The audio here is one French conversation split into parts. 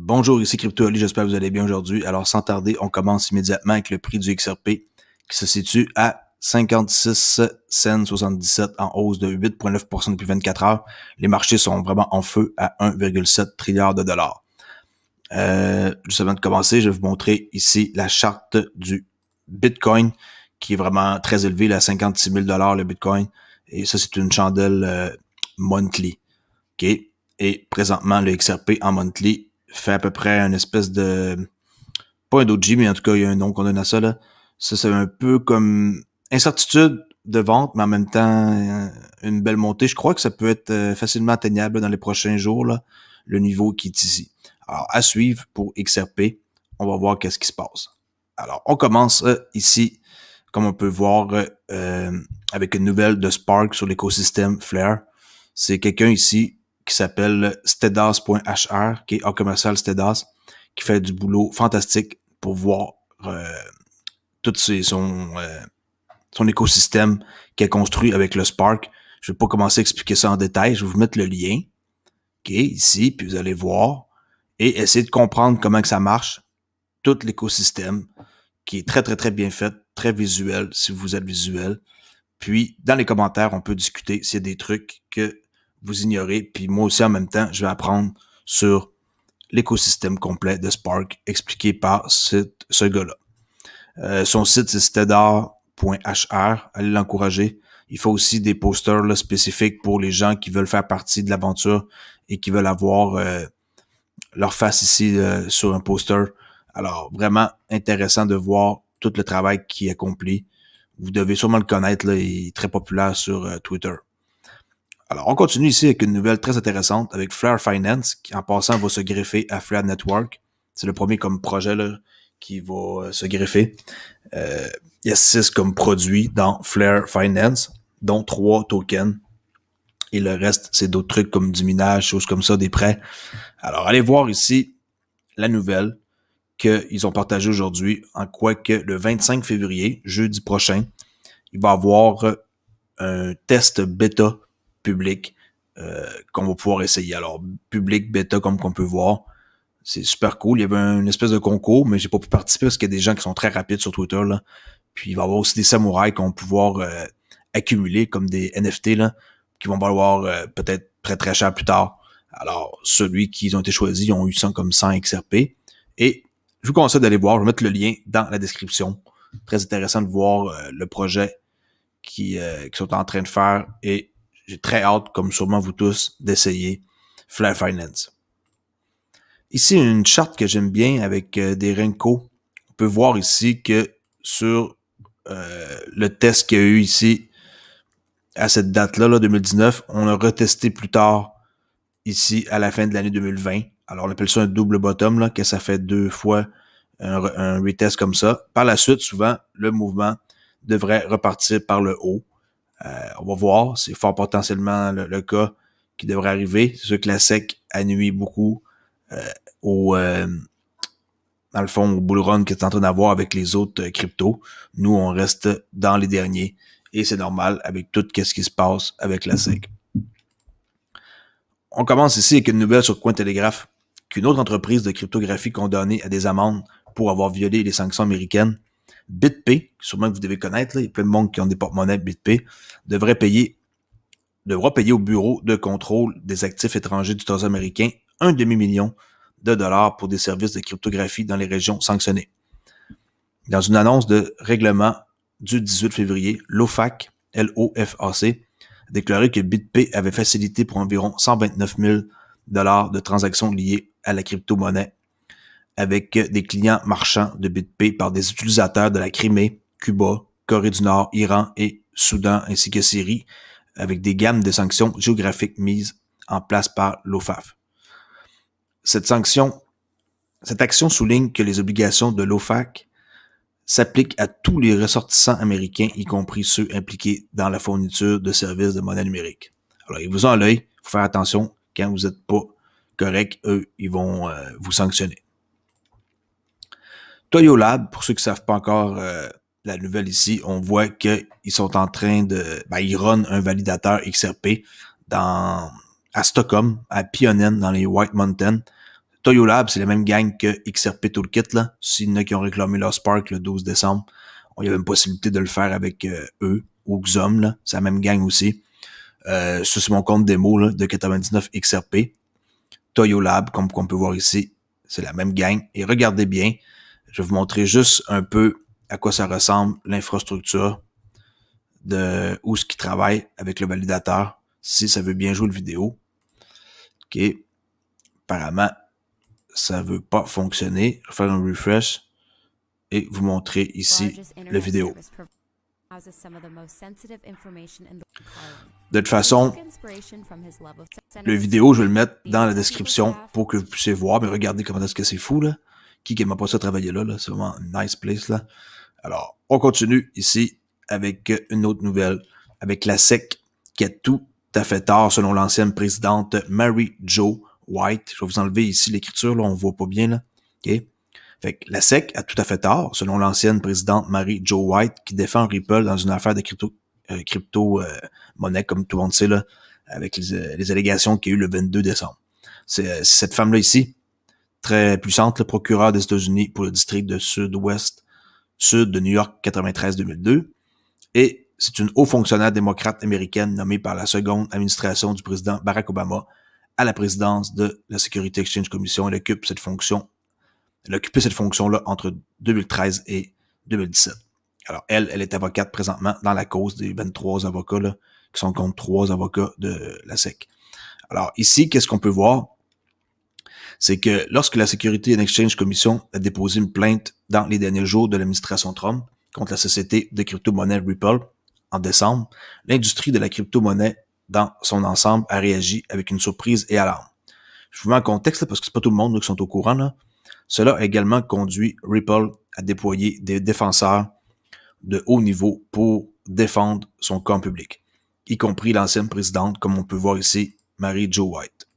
Bonjour, ici Crypto Ali, j'espère que vous allez bien aujourd'hui. Alors sans tarder, on commence immédiatement avec le prix du XRP qui se situe à 56 cents 77 en hausse de 8,9% depuis 24 heures. Les marchés sont vraiment en feu à 1,7 trilliard de dollars. Juste avant de commencer, je vais vous montrer ici la charte du Bitcoin qui est vraiment très élevée, là, à 56 000 $ le Bitcoin. Et ça, c'est une chandelle monthly. OK? Et présentement, le XRP en monthly fait à peu près une espèce de... Pas un doji, mais en tout cas, il y a un nom qu'on donne à ça, là. Ça, c'est un peu comme incertitude de vente, mais en même temps, une belle montée. Je crois que ça peut être facilement atteignable dans les prochains jours, là, le niveau qui est ici. Alors, à suivre pour XRP, on va voir qu'est-ce qui se passe. Alors, on commence ici, comme on peut voir, avec une nouvelle de Spark sur l'écosystème Flare. C'est quelqu'un ici qui s'appelle Stedas.hr, qui est A commercial Stedas, qui fait du boulot fantastique pour voir tout son écosystème qu'il a construit avec le Spark. Je vais pas commencer à expliquer ça en détail, je vais vous mettre le lien, OK, ici, puis vous allez voir et essayer de comprendre comment que ça marche, tout l'écosystème, qui est très, très, très bien fait, très visuel, si vous êtes visuel. Puis, dans les commentaires, on peut discuter s'il y a des trucs que vous ignorez. Puis moi aussi, en même temps, je vais apprendre sur l'écosystème complet de Spark expliqué par ce gars-là. Son site, c'est stedar.hr. Allez l'encourager. Il faut aussi des posters là, spécifiques pour les gens qui veulent faire partie de l'aventure et qui veulent avoir leur face ici sur un poster. Alors, vraiment intéressant de voir tout le travail qu'il accomplit. Vous devez sûrement le connaître, là, il est très populaire sur Twitter. Alors, on continue ici avec une nouvelle très intéressante avec Flare Finance, qui en passant va se greffer à Flare Network. C'est le premier comme projet là, qui va se greffer. Il y a 6 comme produits dans Flare Finance, dont 3 tokens. Et le reste, c'est d'autres trucs comme du minage, choses comme ça, des prêts. Alors, allez voir ici la nouvelle qu'ils ont partagée aujourd'hui, en quoi que le 25 février, jeudi prochain, il va y avoir un test bêta public qu'on va pouvoir essayer. Alors, public, bêta, comme qu'on peut voir, c'est super cool. Il y avait une espèce de concours, mais j'ai pas pu participer parce qu'il y a des gens qui sont très rapides sur Twitter, là. Puis il va y avoir aussi des samouraïs qu'on va pouvoir accumuler comme des NFT, là, qui vont valoir peut-être très très cher plus tard. Alors, celui qui ont été choisis, ils ont eu ça comme 100 XRP. Et je vous conseille d'aller voir, je vais mettre le lien dans la description. Très intéressant de voir le projet qui sont en train de faire et j'ai très hâte, comme sûrement vous tous, d'essayer Flare Finance. Ici, une charte que j'aime bien avec des Renko. On peut voir ici que sur le test qu'il y a eu ici à cette date-là, là, 2019, on a retesté plus tard ici à la fin de l'année 2020. Alors, on appelle ça un double bottom, là, que ça fait 2 fois un retest comme ça. Par la suite, souvent, le mouvement devrait repartir par le haut. On va voir, c'est fort potentiellement le cas qui devrait arriver. C'est sûr que la SEC a nuit beaucoup dans le fond, au bull run que tu es en train d'avoir avec les autres cryptos. Nous, on reste dans les derniers et c'est normal avec tout ce qui se passe avec la SEC. On commence ici avec une nouvelle sur Cointelegraph qu'une autre entreprise de cryptographie condamnée à des amendes pour avoir violé les sanctions américaines. BitPay, sûrement que vous devez connaître, là, il y a plein de monde qui ont des porte-monnaies BitPay, devra payer au Bureau de contrôle des actifs étrangers du Trésor américain $1 demi-million pour des services de cryptographie dans les régions sanctionnées. Dans une annonce de règlement du 18 février, l'OFAC, L-O-F-A-C, a déclaré que BitPay avait facilité pour environ 129 000 $ de transactions liées à la crypto-monnaie avec des clients marchands de BitPay par des utilisateurs de la Crimée, Cuba, Corée du Nord, Iran et Soudan, ainsi que Syrie, avec des gammes de sanctions géographiques mises en place par l'OFAC. Cette action souligne que les obligations de l'OFAC s'appliquent à tous les ressortissants américains, y compris ceux impliqués dans la fourniture de services de monnaie numérique. Alors, ils vous ont à l'œil, il faut faire attention, quand vous n'êtes pas correct, eux, ils vont vous sanctionner. Toyo Lab, pour ceux qui ne savent pas encore la nouvelle ici, on voit qu'ils sont en train de... ils runnent un validateur XRP à Stockholm, à Pionen, dans les White Mountains. Toyo Lab, c'est la même gang que XRP Toolkit, là. S'il y en a qui ont réclamé leur Spark le 12 décembre, il y avait une possibilité de le faire avec eux, ou Xom, là. C'est la même gang aussi. Ça, c'est mon compte démo là, de 99 XRP. Toyo Lab, comme on peut voir ici, c'est la même gang. Et regardez bien, je vais vous montrer juste un peu à quoi ça ressemble, l'infrastructure de où ce qui travaille avec le validateur, si ça veut bien jouer le vidéo. OK. Apparemment, ça veut pas fonctionner. Je vais faire un refresh et vous montrer ici la vidéo. De toute façon, le vidéo, je vais le mettre dans la description pour que vous puissiez voir. Mais regardez comment est-ce que c'est fou, là. Qui m'a pas ça travailler là, là. C'est vraiment une nice place, là. Alors, on continue ici avec une autre nouvelle. Avec la SEC qui a tout à fait tort, selon l'ancienne présidente Mary Jo White. Je vais vous enlever ici l'écriture, là. On voit pas bien, là. OK? Fait que la SEC a tout à fait tort, selon l'ancienne présidente Mary Jo White, qui défend Ripple dans une affaire de crypto-monnaie, comme tout le monde sait, là, avec les allégations qu'il y a eu le 22 décembre. C'est cette femme-là ici, très puissante, le procureur des États-Unis pour le district de sud de New York 93-2002, et c'est une haut fonctionnaire démocrate américaine nommée par la seconde administration du président Barack Obama à la présidence de la Security Exchange Commission. Elle occupe cette fonction-là entre 2013 et 2017. Alors, elle est avocate présentement dans la cause des 23 avocats là, qui sont contre 3 avocats de la SEC. Alors, ici, qu'est-ce qu'on peut voir? C'est que lorsque la Security and Exchange Commission a déposé une plainte dans les derniers jours de l'administration Trump contre la société de crypto-monnaie Ripple en décembre, l'industrie de la crypto-monnaie dans son ensemble a réagi avec une surprise et alarme. Je vous mets en contexte là, parce que c'est pas tout le monde là, qui sont au courant, là. Cela a également conduit Ripple à déployer des défenseurs de haut niveau pour défendre son camp public, y compris l'ancienne présidente, comme on peut voir ici, Mary Jo White.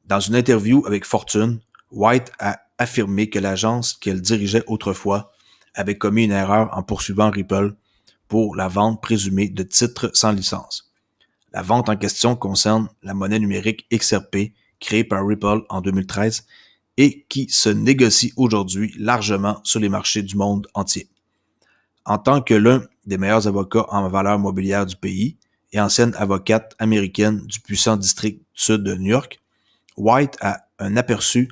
Dans une interview avec Fortune, White a affirmé que l'agence qu'elle dirigeait autrefois avait commis une erreur en poursuivant Ripple pour la vente présumée de titres sans licence. La vente en question concerne la monnaie numérique XRP créée par Ripple en 2013 et qui se négocie aujourd'hui largement sur les marchés du monde entier. En tant que l'un des meilleurs avocats en valeur mobilière du pays et ancienne avocate américaine du puissant district sud de New York, White a un aperçu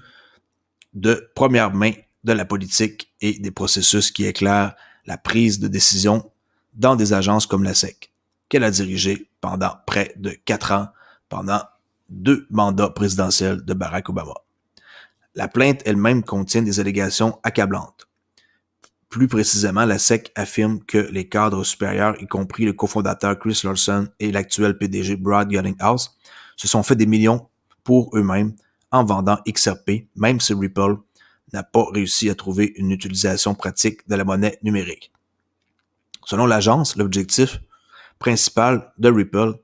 de première main de la politique et des processus qui éclairent la prise de décision dans des agences comme la SEC, qu'elle a dirigée pendant près de 4 ans, pendant 2 mandats présidentiels de Barack Obama. La plainte elle-même contient des allégations accablantes. Plus précisément, la SEC affirme que les cadres supérieurs, y compris le cofondateur Chris Larsen et l'actuel PDG Brad Garlinghouse, se sont fait des millions pour eux-mêmes en vendant XRP, même si Ripple n'a pas réussi à trouver une utilisation pratique de la monnaie numérique. Selon l'agence, l'objectif principal de Ripple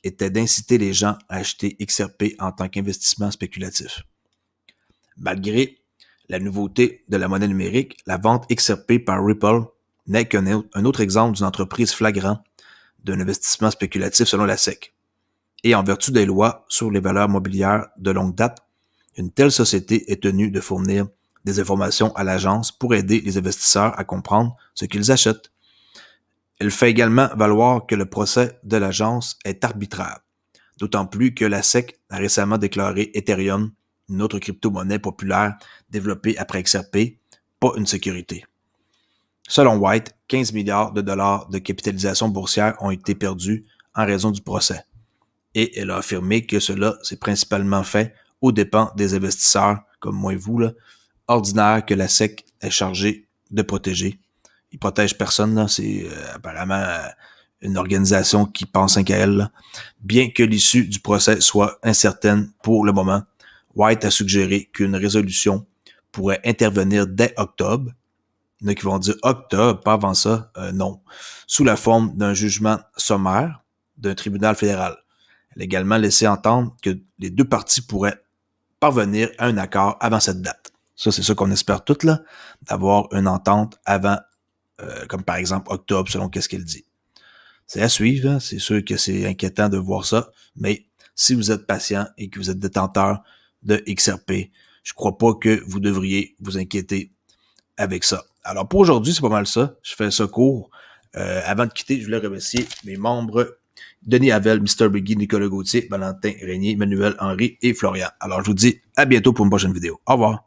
était d'inciter les gens à acheter XRP en tant qu'investissement spéculatif. Malgré la nouveauté de la monnaie numérique, la vente XRP par Ripple n'est qu'un autre exemple d'une entreprise flagrant d'un investissement spéculatif selon la SEC. Et en vertu des lois sur les valeurs mobilières de longue date, une telle société est tenue de fournir des informations à l'agence pour aider les investisseurs à comprendre ce qu'ils achètent. Elle fait également valoir que le procès de l'agence est arbitraire, d'autant plus que la SEC a récemment déclaré Ethereum, une autre crypto-monnaie populaire développée après XRP, pas une sécurité. Selon White, 15 milliards de dollars de capitalisation boursière ont été perdus en raison du procès. Et elle a affirmé que cela s'est principalement fait aux dépens des investisseurs, comme moi et vous, là, ordinaires que la SEC est chargée de protéger. Ils protègent personne, là. C'est apparemment une organisation qui pense qu'à elle, là. Bien que l'issue du procès soit incertaine pour le moment, White a suggéré qu'une résolution pourrait intervenir dès octobre. Il y en a qui vont dire octobre, pas avant ça, non, sous la forme d'un jugement sommaire d'un tribunal fédéral. Elle a également laissé entendre que les deux parties pourraient parvenir à un accord avant cette date. Ça, c'est ça qu'on espère toutes, là, d'avoir une entente avant, comme par exemple octobre, selon qu'est-ce qu'elle dit. C'est à suivre, hein? C'est sûr que c'est inquiétant de voir ça, mais si vous êtes patient et que vous êtes détenteur de XRP. Je crois pas que vous devriez vous inquiéter avec ça. Alors pour aujourd'hui, c'est pas mal ça. Je fais ça court. Avant de quitter, je voulais remercier mes membres Denis Havel, Mr. Biggie, Nicolas Gauthier, Valentin Régnier, Manuel Henry et Florian. Alors je vous dis à bientôt pour une prochaine vidéo. Au revoir.